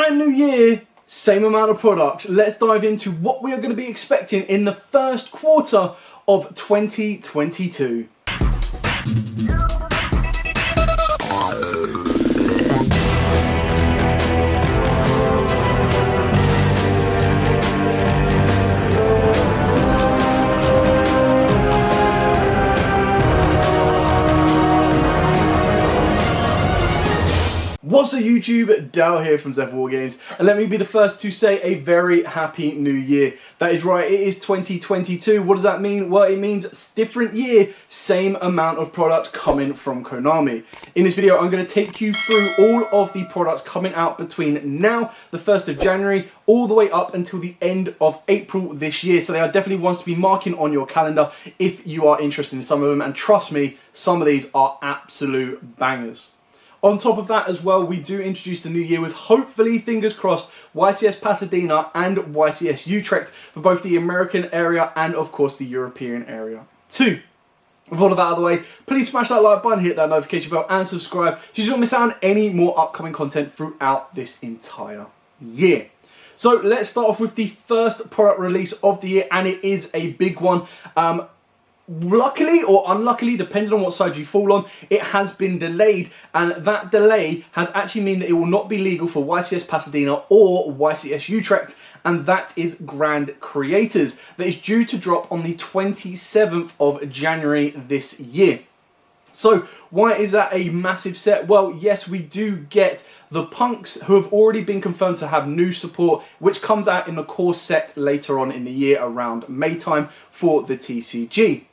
Brand new year, same amount of products. Let's dive into what we are going to be expecting in the first quarter of 2022. What's up YouTube, Dal here from Zeph War Games, and let me be the first to say a very happy new year. That is right, it is 2022. What does that mean? Well, it means different year, same amount of product coming from Konami. In this video, I'm going to take you through all of the products coming out between now, the 1st of January, all the way up until the end of April this year. So they are definitely ones to be marking on your calendar if you are interested in some of them, and trust me, some of these are absolute bangers. On top of that as well, we do introduce the new year with, hopefully, fingers crossed, YCS Pasadena and YCS Utrecht for both the American area and, of course, the European area too. With all of that out of the way, please smash that like button, hit that notification bell and subscribe so you don't miss out on any more upcoming content throughout this entire year. So let's start off with the first product release of the year, and it is a big one. Luckily or unluckily, depending on what side you fall on, it has been delayed, and that delay has actually meant that it will not be legal for YCS Pasadena or YCS Utrecht, and that is Grand Creators. That is due to drop on the 27th of January this year. So why is that a massive set? Well, yes, we do get the Punks, who have already been confirmed to have new support, which comes out in the core set later on in the year around May time for the TCG.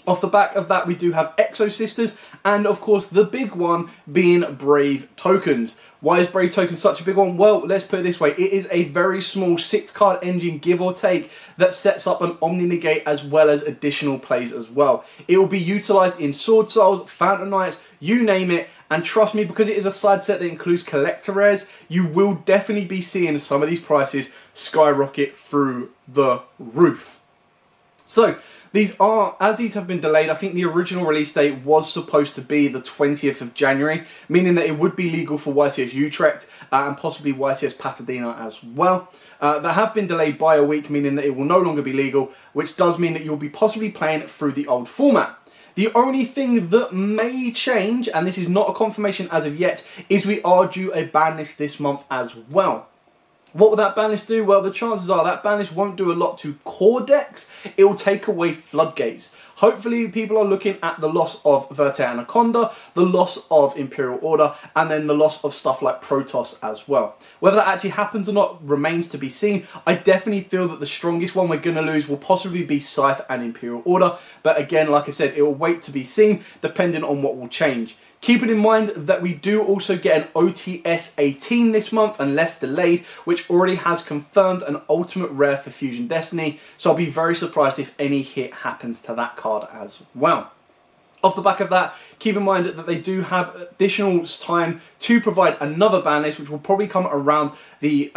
Off the back of that, we do have Exo Sisters, and of course the big one being Brave Tokens. Why is Brave Tokens such a big one? Well, let's put it this way. It is a very small 6-card engine, give or take, that sets up an Omni Negate as well as additional plays as well. It will be utilised in Sword Souls, Phantom Knights, you name it, and trust me, because it is a side set that includes collector rares, you will definitely be seeing some of these prices skyrocket through the roof. So, these have been delayed. I think the original release date was supposed to be the 20th of January, meaning that it would be legal for YCS Utrecht and possibly YCS Pasadena as well. That have been delayed by a week, meaning that it will no longer be legal, which does mean that you'll be possibly playing through the old format. The only thing that may change, and this is not a confirmation as of yet, is we are due a ban list this month as well. What will that ban list do? Well, the chances are that ban list won't do a lot to core decks. It will take away floodgates. Hopefully, people are looking at the loss of Verte Anaconda, the loss of Imperial Order, and then the loss of stuff like Protoss as well. Whether that actually happens or not remains to be seen. I definitely feel that the strongest one we're going to lose will possibly be Scythe and Imperial Order. But again, like I said, it will wait to be seen, depending on what will change. Keeping in mind that we do also get an OTS 18 this month, and less delayed, which already has confirmed an ultimate rare for Fusion Destiny, so I'll be very surprised if any hit happens to that card as well. Off the back of that, keep in mind that they do have additional time to provide another ban list, which will probably come around the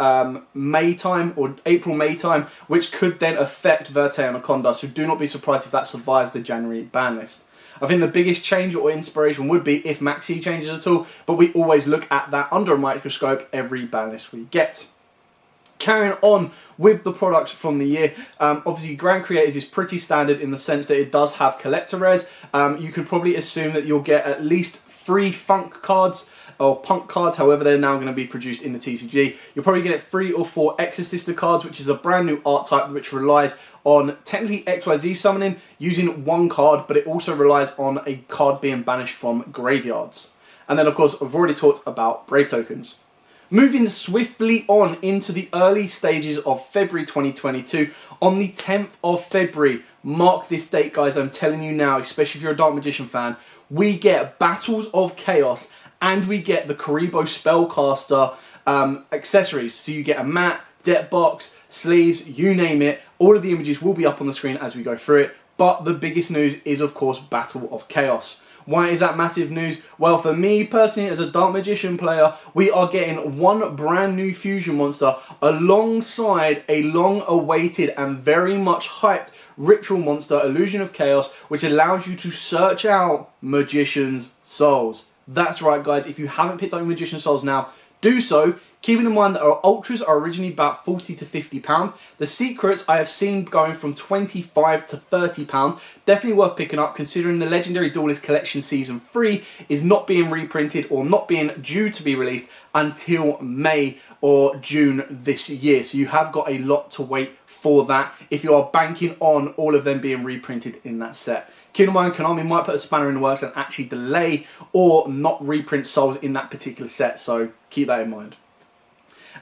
May time or April-May time, which could then affect Verte Anaconda, so do not be surprised if that survives the January ban list. I think the biggest change or inspiration would be if Maxi changes at all, but we always look at that under a microscope every ban list we get. Carrying on with the products from the year, obviously Grand Creators is pretty standard in the sense that it does have collector rares. You could probably assume that you'll get at least 3 Funk cards, or Punk cards, however they're now going to be produced in the TCG. You'll probably get 3 or 4 Exorcister cards, which is a brand new art type which relies on technically XYZ summoning using 1 card, but it also relies on a card being banished from graveyards. And then, of course, I've already talked about Brave Tokens. Moving swiftly on into the early stages of February 2022, on the 10th of February, mark this date, guys, I'm telling you now, especially if you're a Dark Magician fan, we get Battles of Chaos, and we get the Kuriboh Spellcaster accessories. So you get a mat, deck box, sleeves, you name it. All of the images will be up on the screen as we go through it. But the biggest news is, of course, Battle of Chaos. Why is that massive news? Well, for me personally, as a Dark Magician player, we are getting 1 brand new fusion monster alongside a long-awaited and very much hyped ritual monster, Illusion of Chaos, which allows you to search out Magician's Souls. That's right, guys. If you haven't picked up Magician's Souls now, Do so, keeping in mind that our Ultras are originally about £40 to £50. The Secrets I have seen going from £25 to £30. Definitely worth picking up considering the Legendary Duelist Collection Season 3 is not being reprinted or not being due to be released until May or June this year. So you have got a lot to wait for that if you are banking on all of them being reprinted in that set. Keep in mind, Konami might put a spanner in the works and actually delay or not reprint souls in that particular set, so keep that in mind.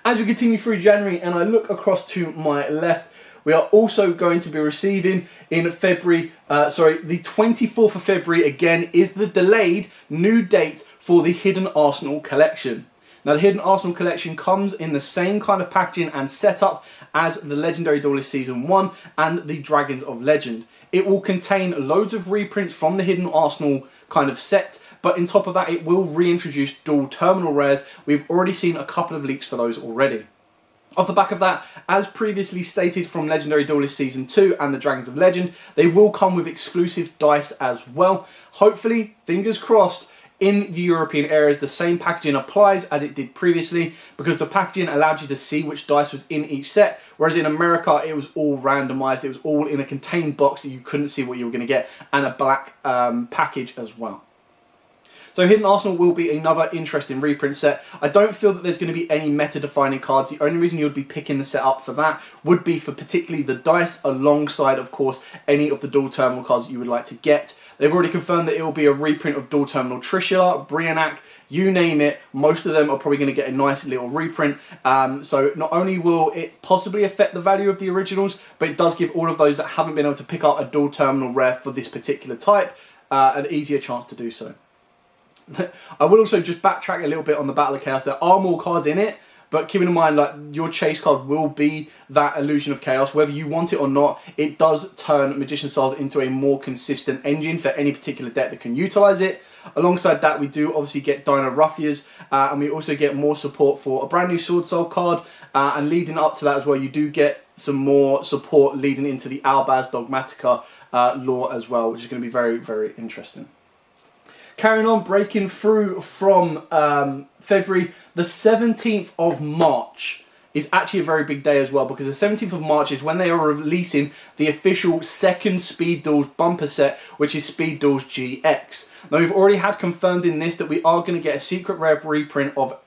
As we continue through January and I look across to my left, we are also going to be receiving in February, the 24th of February again is the delayed new date for the Hidden Arsenal collection. Now the Hidden Arsenal collection comes in the same kind of packaging and setup as the Legendary Duelist Season 1 and the Dragons of Legend. It will contain loads of reprints from the Hidden Arsenal kind of set, but on top of that it will reintroduce dual terminal rares. We've already seen a couple of leaks for those already. Off the back of that, as previously stated from Legendary Duelist Season 2 and the Dragons of Legend, they will come with exclusive dice as well. Hopefully, fingers crossed, in the European areas, the same packaging applies as it did previously because the packaging allowed you to see which dice was in each set, whereas in America it was all randomized, it was all in a contained box that you couldn't see what you were going to get, and a black package as well. So Hidden Arsenal will be another interesting reprint set. I don't feel that there's going to be any meta-defining cards. The only reason you would be picking the set up for that would be for particularly the dice alongside, of course, any of the dual terminal cards that you would like to get. They've already confirmed that it will be a reprint of dual terminal Trishula, Brionac, you name it. Most of them are probably going to get a nice little reprint. So not only will it possibly affect the value of the originals, but it does give all of those that haven't been able to pick up a dual terminal rare for this particular type an easier chance to do so. I will also just backtrack a little bit on the Battle of Chaos. There are more cards in it, but keeping in mind, like, your chase card will be that Illusion of Chaos. Whether you want it or not, it does turn Magician Stars into a more consistent engine for any particular deck that can utilize it. Alongside that, we do obviously get Dino Ruffias, and we also get more support for a brand new Sword Soul card. And leading up to that as well, you do get some more support leading into the Albaz Dogmatica lore as well, which is going to be very, very interesting. Carrying on, breaking through from February, the 17th of March is actually a very big day as well, because the 17th of March is when they are releasing the official second Speed Duels bumper set, which is Speed Duels GX. Now, we've already had confirmed in this that we are going to get a secret rare reprint of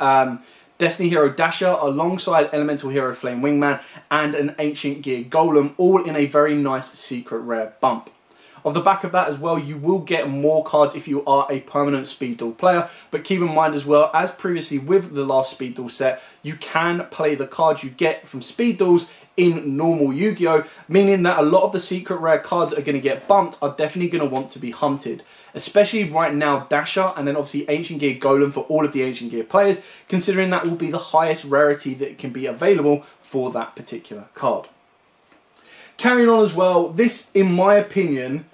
Destiny Hero Dasher alongside Elemental Hero Flame Wingman and an Ancient Gear Golem, all in a very nice secret rare bump. Off the back of that as well, you will get more cards if you are a permanent Speed Duel player, but keep in mind as well, as previously with the last Speed Duel set, you can play the cards you get from Speed Duels in normal Yu-Gi-Oh!, meaning that a lot of the secret rare cards that are going to get bumped are definitely going to want to be hunted. Especially right now, Dasher, and then obviously Ancient Gear Golem for all of the Ancient Gear players, considering that will be the highest rarity that can be available for that particular card. Carrying on as well, this, in my opinion,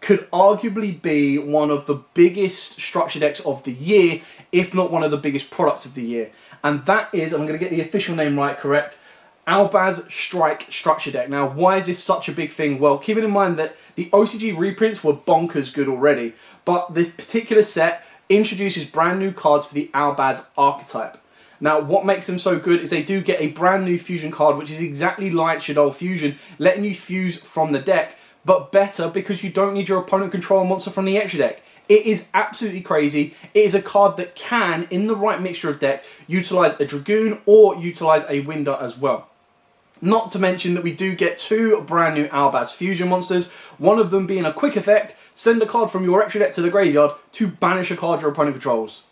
could arguably be one of the biggest structure decks of the year, if not one of the biggest products of the year. And that is, I'm going to get the official name right, correct, Albaz Strike Structure Deck. Now, why is this such a big thing? Well, keeping in mind that the OCG reprints were bonkers good already, but this particular set introduces brand new cards for the Albaz archetype. Now, what makes them so good is they do get a brand new fusion card, which is exactly like Shaddoll Fusion, letting you fuse from the deck, but better because you don't need your opponent control a monster from the extra deck. It is absolutely crazy. It is a card that can, in the right mixture of deck, utilize a Dragoon or utilize a Winder as well. Not to mention that we do get two brand new Albaz fusion monsters, one of them being a quick effect, send a card from your extra deck to the graveyard to banish a card your opponent controls.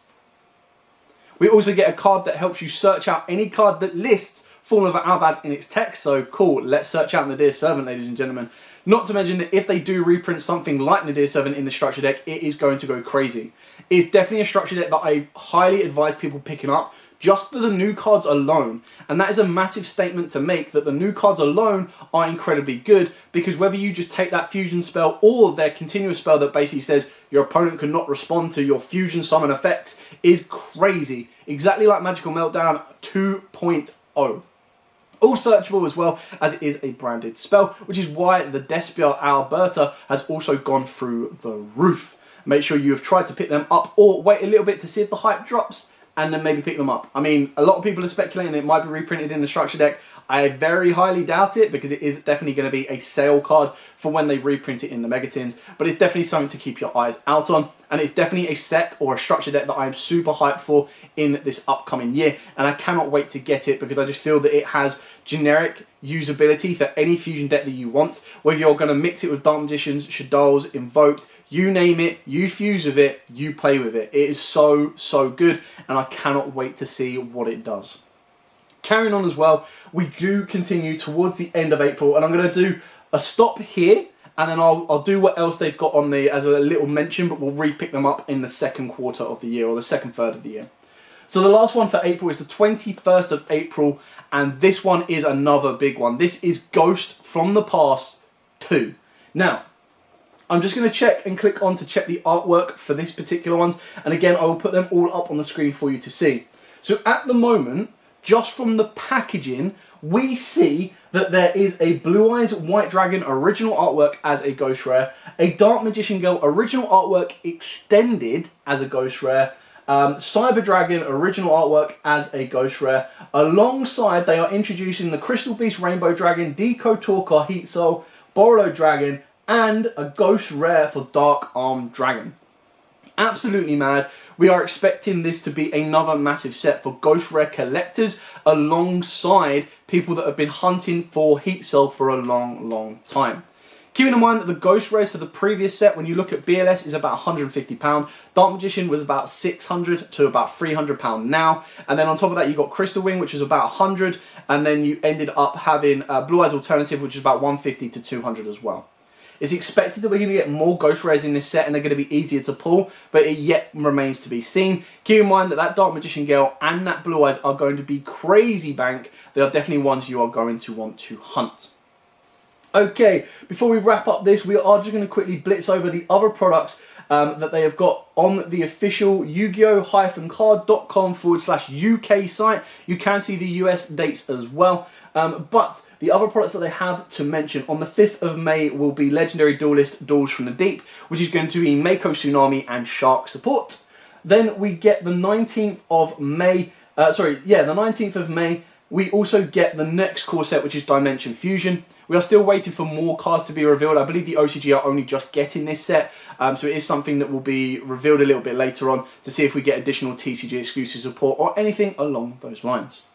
We also get a card that helps you search out any card that lists Fallen Over Albaz in its text, so cool, let's search out Nadir Servant, ladies and gentlemen. Not to mention that if they do reprint something like Nadir Servant in the structure deck, it is going to go crazy. It's definitely a structure deck that I highly advise people picking up, just for the new cards alone. And that is a massive statement to make, that the new cards alone are incredibly good, because whether you just take that fusion spell or their continuous spell that basically says your opponent cannot respond to your fusion summon effects is crazy. Exactly like Magical Meltdown 2.0. All searchable as well, as it is a branded spell, which is why the Despia Alberta has also gone through the roof. Make sure you have tried to pick them up or wait a little bit to see if the hype drops, and then maybe pick them up. I mean, a lot of people are speculating that it might be reprinted in the structure deck. I very highly doubt it because it is definitely going to be a sale card for when they reprint it in the Megatins, but it's definitely something to keep your eyes out on, and it's definitely a set or a structure deck that I am super hyped for in this upcoming year, and I cannot wait to get it because I just feel that it has generic usability for any fusion deck that you want, whether you're going to mix it with Dark Magicians, Shaddolls, Invoked, you name it, you fuse with it, you play with it. It is so, so good, and I cannot wait to see what it does. Carrying on as well, we do continue towards the end of April, and I'm going to do a stop here, and then I'll do what else they've got on the as a little mention, but we'll re-pick them up in the second quarter of the year, or the second third of the year. So the last one for April is the 21st of April, and this one is another big one. This is Ghost from the Past 2. Now, I'm just going to check and click on to check the artwork for this particular one, and again, I will put them all up on the screen for you to see. So at the moment, just from the packaging, we see that there is a Blue Eyes White Dragon original artwork as a Ghost Rare, a Dark Magician Girl original artwork extended as a Ghost Rare, Cyber Dragon original artwork as a Ghost Rare. Alongside, they are introducing the Crystal Beast Rainbow Dragon, Deco Talker Heat Soul, Borolo Dragon, and a Ghost Rare for Dark Arm Dragon. Absolutely mad. We are expecting this to be another massive set for Ghost Rare collectors alongside people that have been hunting for Heat Soul for a long, long time. Keeping in mind that the Ghost Rares for the previous set, when you look at BLS, is about £150. Dark Magician was about £600 to about £300 now. And then on top of that, you got Crystal Wing, which was about £100. And then you ended up having Blue Eyes Alternative, which is about £150 to £200 as well. It's expected that we're going to get more Ghost Rares in this set and they're going to be easier to pull, but it yet remains to be seen. Keep in mind that that Dark Magician Girl and that Blue Eyes are going to be crazy bank. They are definitely ones you are going to want to hunt. Okay, before we wrap up this, we are just going to quickly blitz over the other products that they have got on the official Yu-Gi-Oh!-card.com/UK site. You can see the US dates as well. But the other products that they have to mention on the 5th of May will be Legendary Duelist Duels from the Deep, which is going to be Mako Tsunami and Shark support. Then we get the 19th of May, the 19th of May, we also get the next core set, which is Dimension Fusion. We are still waiting for more cards to be revealed. I believe the OCG are only just getting this set, so it is something that will be revealed a little bit later on to see if we get additional TCG exclusive support or anything along those lines.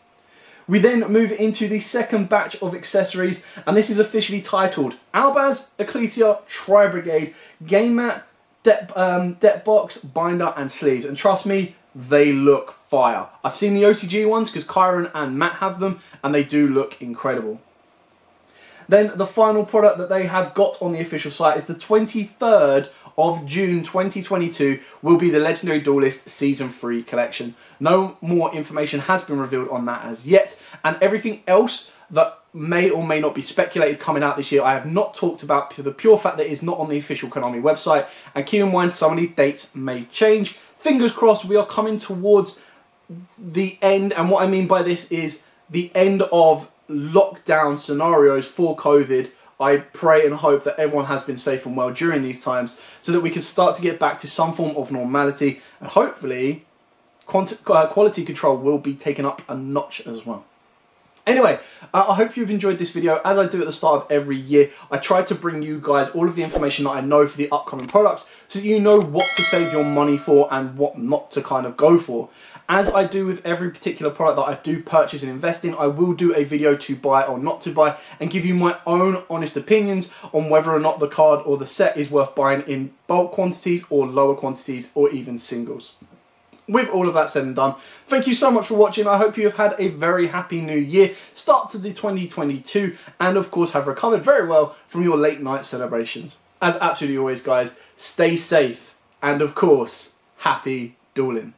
We then move into the second batch of accessories, and this is officially titled Albaz, Ecclesia, Tri-Brigade, Game Mat, Deck Box, Binder, and Sleeves. And trust me, they look fire. I've seen the OCG ones because Kyron and Matt have them, and they do look incredible. Then the final product that they have got on the official site is the 23rd of June 2022 will be the Legendary Duelist Season 3 collection. No more information has been revealed on that as yet, and everything else that may or may not be speculated coming out this year I have not talked about for the pure fact that it's not on the official Konami website, and keep in mind some of these dates may change. Fingers crossed we are coming towards the end, and what I mean by this is the end of lockdown scenarios for COVID. I pray and hope that everyone has been safe and well during these times so that we can start to get back to some form of normality, and hopefully quality control will be taken up a notch as well. Anyway, I hope you've enjoyed this video. As I do at the start of every year, I try to bring you guys all of the information that I know for the upcoming products so that you know what to save your money for and what not to kind of go for. As I do with every particular product that I do purchase and invest in, I will do a video to buy or not to buy and give you my own honest opinions on whether or not the card or the set is worth buying in bulk quantities or lower quantities or even singles. With all of that said and done, thank you so much for watching. I hope you have had a very happy new year, start to the 2022, and of course have recovered very well from your late night celebrations. As absolutely always, guys, stay safe and of course, happy dueling.